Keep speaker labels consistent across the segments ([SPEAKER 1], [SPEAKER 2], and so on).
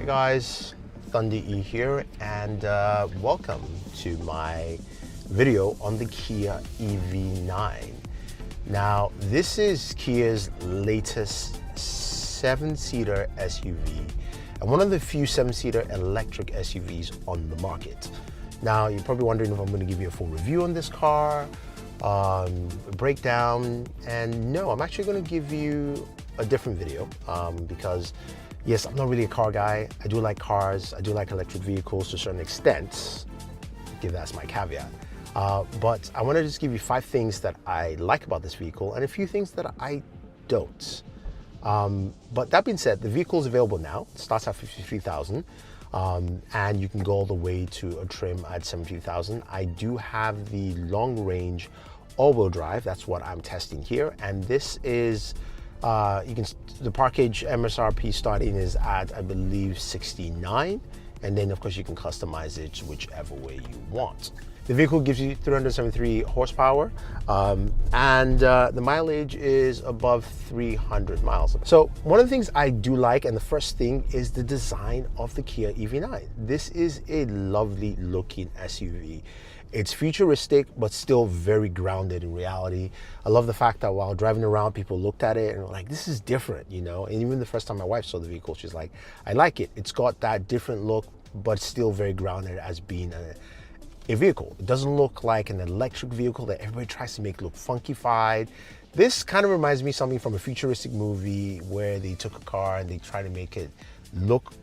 [SPEAKER 1] guys, Thunder E here, and welcome to my video on the Kia EV9. Now, this is Kia's latest 7-seater SUV and one of the few 7-seater electric SUVs on the market. Now, you're probably wondering if I'm going to give you a full review on this car, breakdown, and no, I'm actually going to give you a different video because yes, I'm not really a car guy. I do like cars. I do like electric vehicles to a certain extent. Give that as my caveat. But I want to just give you 5 things that I like about this vehicle and a few things that I don't. But that being said, the vehicle is available now. It starts at $53,000, and you can go all the way to a trim at $70,000. I do have the long-range all-wheel drive. That's what I'm testing here, and this is the package MSRP starting is at, I believe, 69, and then of course you can customize it whichever way you want. The vehicle gives you 373 horsepower, and the mileage is above 300 miles. So one of the things I do like, and the first thing, is the design of the Kia EV9. This is a lovely looking SUV. It's futuristic, but still very grounded in reality. I love the fact that while driving around, people looked at it and were like, this is different, you know? And even the first time my wife saw the vehicle, she's like, I like it. It's got that different look, but still very grounded as being a vehicle. It doesn't look like an electric vehicle that everybody tries to make look funkified. This kind of reminds me of something from a futuristic movie where they took a car and they tried to make it look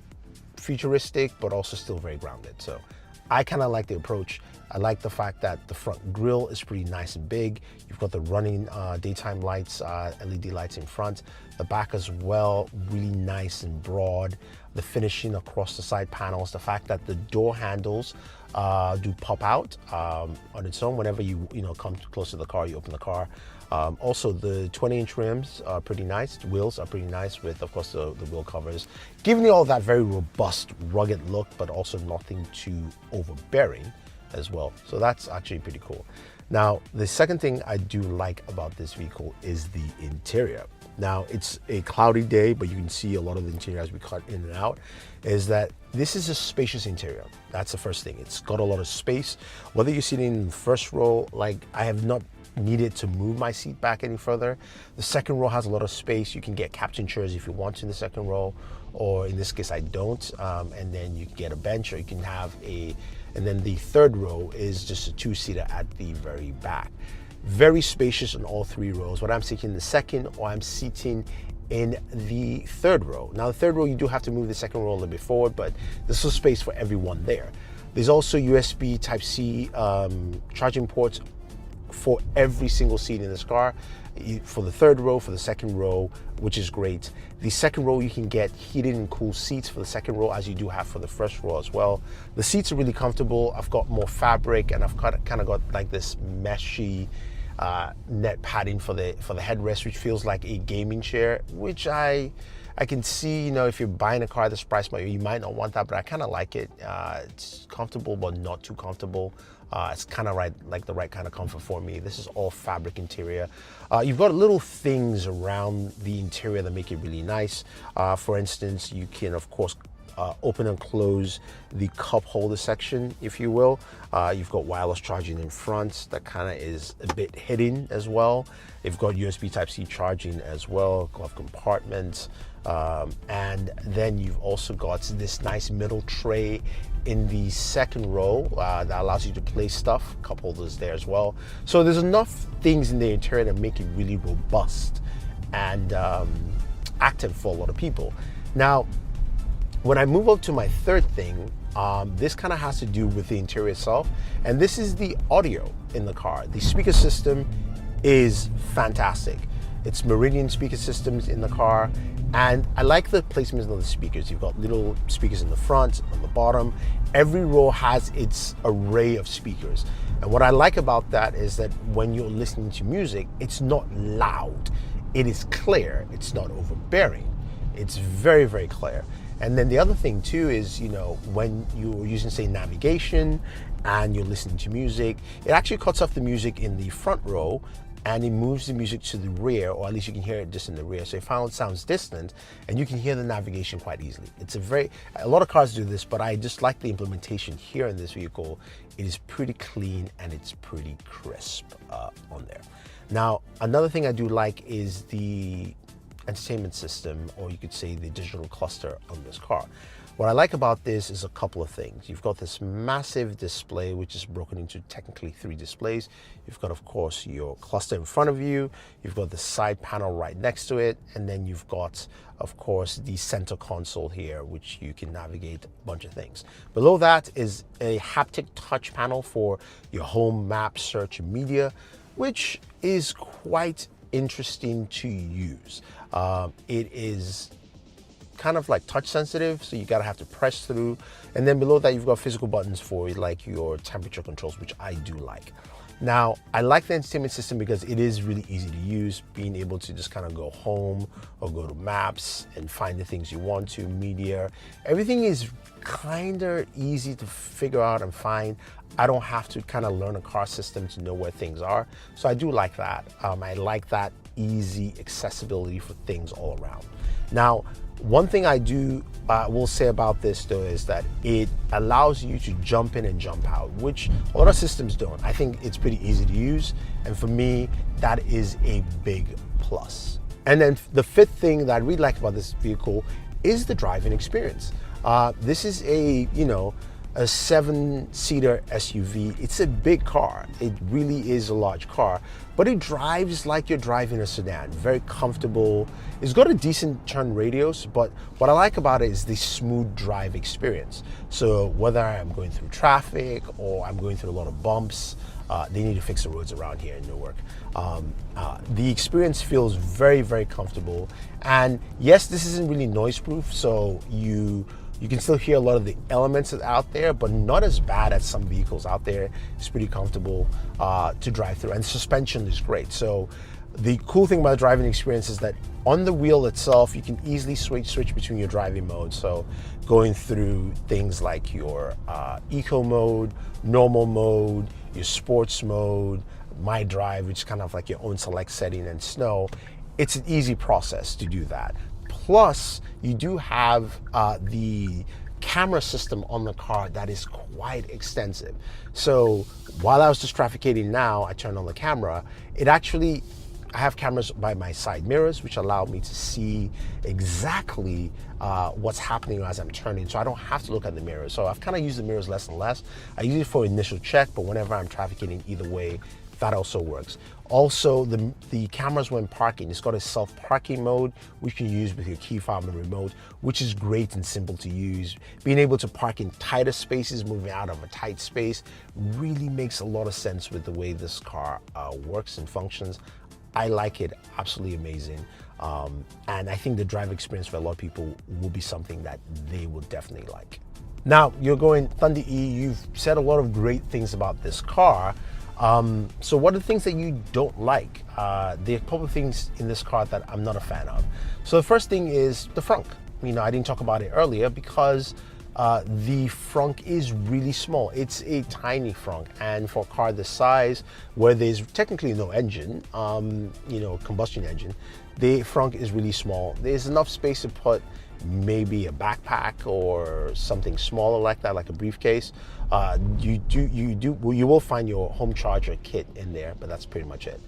[SPEAKER 1] futuristic, but also still very grounded. So I kind of like the approach. I like the fact that the front grille is pretty nice and big. You've got the running daytime lights, LED lights in front. The back as well, really nice and broad. The finishing across the side panels, the fact that the door handles do pop out on its own whenever you come close to the car, you open the car. Also, the 20-inch rims are pretty nice. The wheels are pretty nice with, of course, the wheel covers, giving you all that very robust, rugged look, but also nothing too overbearing as well. So that's actually pretty cool. Now, the second thing I do like about this vehicle is the interior. Now, it's a cloudy day, but you can see a lot of the interior as we cut in and out, is that this is a spacious interior. That's the first thing. It's got a lot of space. Whether you're sitting in the first row, like I have not needed to move my seat back any further. The second row has a lot of space. You can get captain chairs if you want to in the second row, or in this case, I don't. And then you can get a bench, or you can have and then the third row is just a 2-seater at the very back. Very spacious in all 3 rows. Whether I'm sitting in the second or I'm sitting in the third row. Now, the third row, you do have to move the second row a little bit forward, but there's still space for everyone there. There's also USB Type-C charging ports for every single seat in this car, for the third row, for the second row, which is great. The second row, you can get heated and cool seats for the second row, as you do have for the first row as well. The seats are really comfortable. I've got more fabric, and I've kind of got like this meshy net padding for the headrest, which feels like a gaming chair, which I can see, if you're buying a car at this price, you might not want that, but I kind of like it. It's comfortable, but not too comfortable. It's kind of like the right kind of comfort for me. This is all fabric interior. You've got little things around the interior that make it really nice. For instance, you can, of course, open and close the cup holder section, if you will. You've got wireless charging in front that kind of is a bit hidden as well. You've got USB Type-C charging as well, glove compartments. And then you've also got this nice middle tray in the second row that allows you to place stuff. Cup holders there as well. So there's enough things in the interior that make it really robust and active for a lot of people. Now, when I move up to my third thing, this kind of has to do with the interior itself, and this is the audio in the car. The speaker system is fantastic. It's Meridian speaker systems in the car, and I like the placement of the speakers. You've got little speakers in the front, on the bottom. Every row has its array of speakers, and what I like about that is that when you're listening to music, it's not loud. It is clear. It's not overbearing. It's very, very clear. And then the other thing too is, when you're using, say, navigation and you're listening to music, it actually cuts off the music in the front row and it moves the music to the rear, or at least you can hear it just in the rear. So it sounds distant, and you can hear the navigation quite easily. A lot of cars do this, but I just like the implementation here in this vehicle. It is pretty clean and it's pretty crisp on there. Now, another thing I do like is the entertainment system, or you could say the digital cluster on this car. What I like about this is a couple of things. You've got this massive display, which is broken into technically 3 displays. You've got, of course, your cluster in front of you. You've got the side panel right next to it. And then you've got, of course, the center console here, which you can navigate a bunch of things. Below that is a haptic touch panel for your home, map, search, and media, which is quite interesting to use. It is kind of like touch sensitive, so you gotta have to press through. And then below that, you've got physical buttons for like your temperature controls, which I do like. Now, I like the entertainment system because it is really easy to use, being able to just kind of go home or go to maps and find the things you want to, media. Everything is kind of easy to figure out and find. I don't have to kind of learn a car system to know where things are. So I do like that. I like that easy accessibility for things all around. Now, one thing I will say about this though is that it allows you to jump in and jump out, which a lot of systems don't. I think it's pretty easy to use, and for me, that is a big plus. And then the 5th thing that I really like about this vehicle is the driving experience. This is a 7-seater SUV. It's a big car. It really is a large car, but it drives like you're driving a sedan. Very comfortable. It's got a decent turn radius, but what I like about it is the smooth drive experience. So whether I'm going through traffic or I'm going through a lot of bumps, they need to fix the roads around here in Newark. The experience feels very, very comfortable. And yes, this isn't really noise proof, so you can still hear a lot of the elements that are out there, but not as bad as some vehicles out there. It's pretty comfortable to drive through, and the suspension is great. So the cool thing about the driving experience is that on the wheel itself, you can easily switch between your driving modes. So going through things like your eco mode, normal mode, your sports mode, my drive, which is kind of like your own select setting, and snow. It's an easy process to do that. Plus, you do have the camera system on the car that is quite extensive. So while I was just trafficating now, I turned on the camera. I have cameras by my side mirrors, which allow me to see exactly what's happening as I'm turning. So I don't have to look at the mirrors. So I've kind of used the mirrors less and less. I use it for initial check, but whenever I'm trafficating either way, that also works. Also, the cameras when parking, it's got a self-parking mode, which you can use with your key fob and remote, which is great and simple to use. Being able to park in tighter spaces, moving out of a tight space, really makes a lot of sense with the way this car works and functions. I like it, absolutely amazing. And I think the drive experience for a lot of people will be something that they will definitely like. Now, you're going, Thunder E, you've said a lot of great things about this car. So what are the things that you don't like? There are a couple of things in this car that I'm not a fan of. So the first thing is the frunk. I didn't talk about it earlier because the frunk is really small. It's a tiny frunk, and for a car this size, where there's technically no engine, combustion engine, the frunk is really small. There's enough space to put maybe a backpack or something smaller like that, like a briefcase. You will find your home charger kit in there, but that's pretty much it.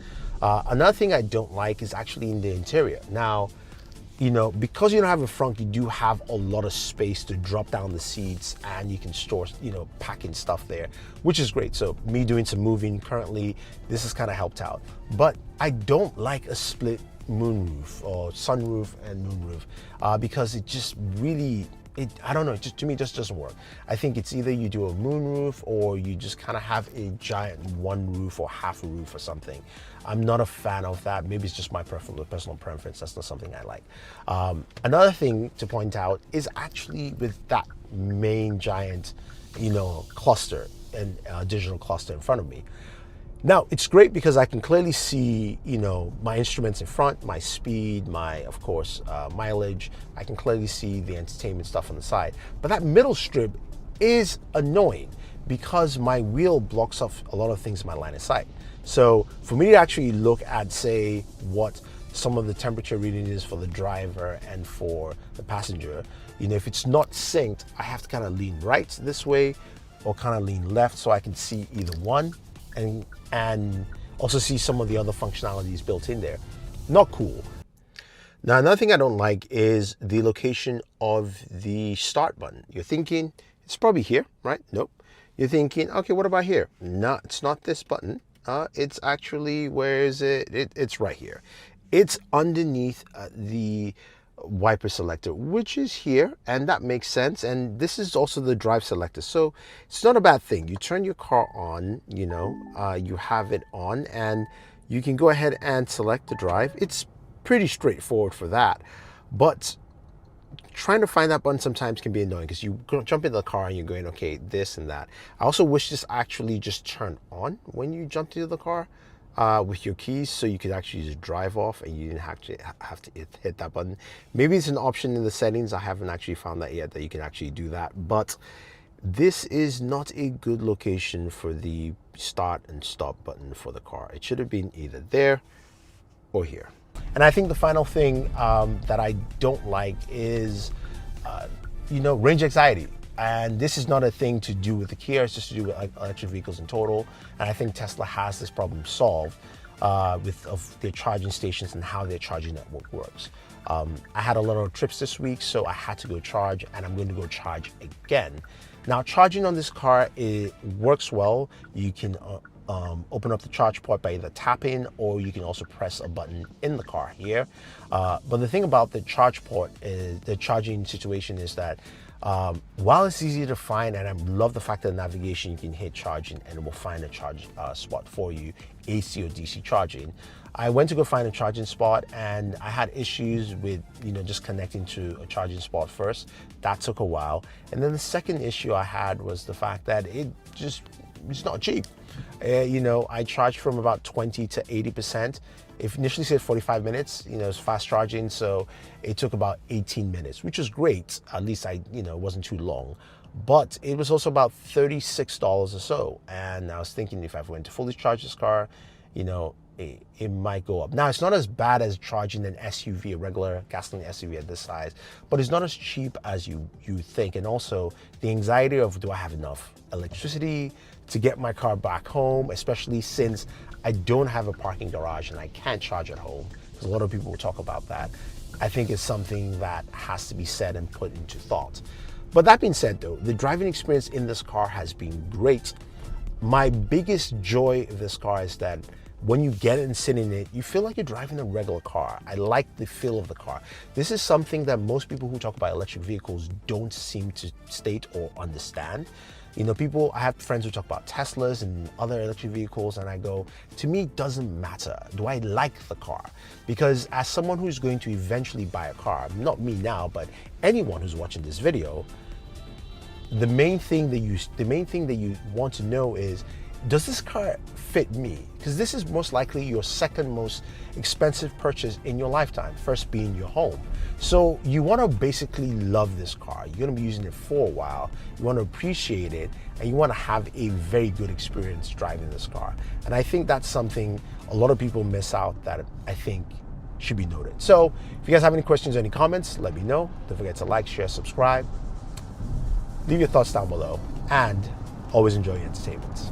[SPEAKER 1] Another thing I don't like is actually in the interior. Now, because you don't have a frunk, you do have a lot of space to drop down the seats, and you can store, packing stuff there, which is great. So me doing some moving currently, this has kind of helped out. But I don't like a split moonroof or sunroof and moonroof because it just really, I don't know, to me, it just doesn't work. I think it's either you do a moonroof or you just kind of have a giant one roof or half a roof or something. I'm not a fan of that. Maybe it's just my personal preference. That's not something I like. Another thing to point out is actually with that main giant, cluster and digital cluster in front of me. Now, it's great because I can clearly see, my instruments in front, my speed, of course, mileage. I can clearly see the entertainment stuff on the side. But that middle strip is annoying because my wheel blocks off a lot of things in my line of sight. So for me to actually look at, say, what some of the temperature reading is for the driver and for the passenger, you know, if it's not synced, I have to kind of lean right this way or kind of lean left so I can see either one and also see some of the other functionalities built in there. Not cool. Now, another thing I don't like is the location of the start button. You're thinking it's probably here, right? Nope. You're thinking, okay, what about here? No, it's not this button. It's actually, where is it? It's right here. It's underneath the wiper selector, which is here, and that makes sense. And this is also the drive selector, so it's not a bad thing. You turn your car on, you know, you have it on, and you can go ahead and select the drive. It's pretty straightforward for that, but trying to find that button sometimes can be annoying because you jump into the car and you're going, okay, this and that. I also wish this actually just turned on when you jumped into the car with your keys, so you could actually just drive off and you didn't have to hit that button. Maybe it's an option in the settings. I haven't actually found that yet, that you can actually do that. But this is not a good location for the start and stop button for the car. It should have been either there or here. And I think the final thing that I don't like is, you know, range anxiety. And this is not a thing to do with the Kia, it's just to do with electric vehicles in total. And I think Tesla has this problem solved of their charging stations and how their charging network works. I had a lot of trips this week, so I had to go charge, and I'm going to go charge again. Now, charging on this car, it works well. You can open up the charge port by either tapping, or you can also press a button in the car here. But the thing about the charge port is, the charging situation is that while it's easy to find, and I love the fact that navigation, you can hit charging and it will find a charge spot for you, AC or DC charging. I went to go find a charging spot and I had issues with, you know, just connecting to a charging spot first. That took a while. And then the second issue I had was the fact that it's not cheap. You know, I charged from about 20 to 80%. It initially said 45 minutes, you know, it's fast charging, so it took about 18 minutes, which was great. At least you know, it wasn't too long. But it was also about $36 or so. And I was thinking, if I went to fully charge this car, you know, it might go up. Now, it's not as bad as charging an SUV, a regular gasoline SUV at this size, but it's not as cheap as you think. And also the anxiety of, do I have enough electricity to get my car back home, especially since I don't have a parking garage and I can't charge at home, because a lot of people will talk about that. I think it's something that has to be said and put into thought. But that being said, though, the driving experience in this car has been great. My biggest joy of this car is that when you get it and sit in it, you feel like you're driving a regular car. I like the feel of the car. This is something that most people who talk about electric vehicles don't seem to state or understand. You know, I have friends who talk about Teslas and other electric vehicles, and I go, to me, it doesn't matter. Do I like the car? Because as someone who's going to eventually buy a car, not me now, but anyone who's watching this video, the main thing that you want to know is, does this car fit me? Because this is most likely your second most expensive purchase in your lifetime, first being your home. So you want to basically love this car. You're going to be using it for a while. You want to appreciate it, and you want to have a very good experience driving this car. And I think that's something a lot of people miss out that I think should be noted. So if you guys have any questions or any comments, let me know. Don't forget to like, share, subscribe. Leave your thoughts down below, and always enjoy your entertainment.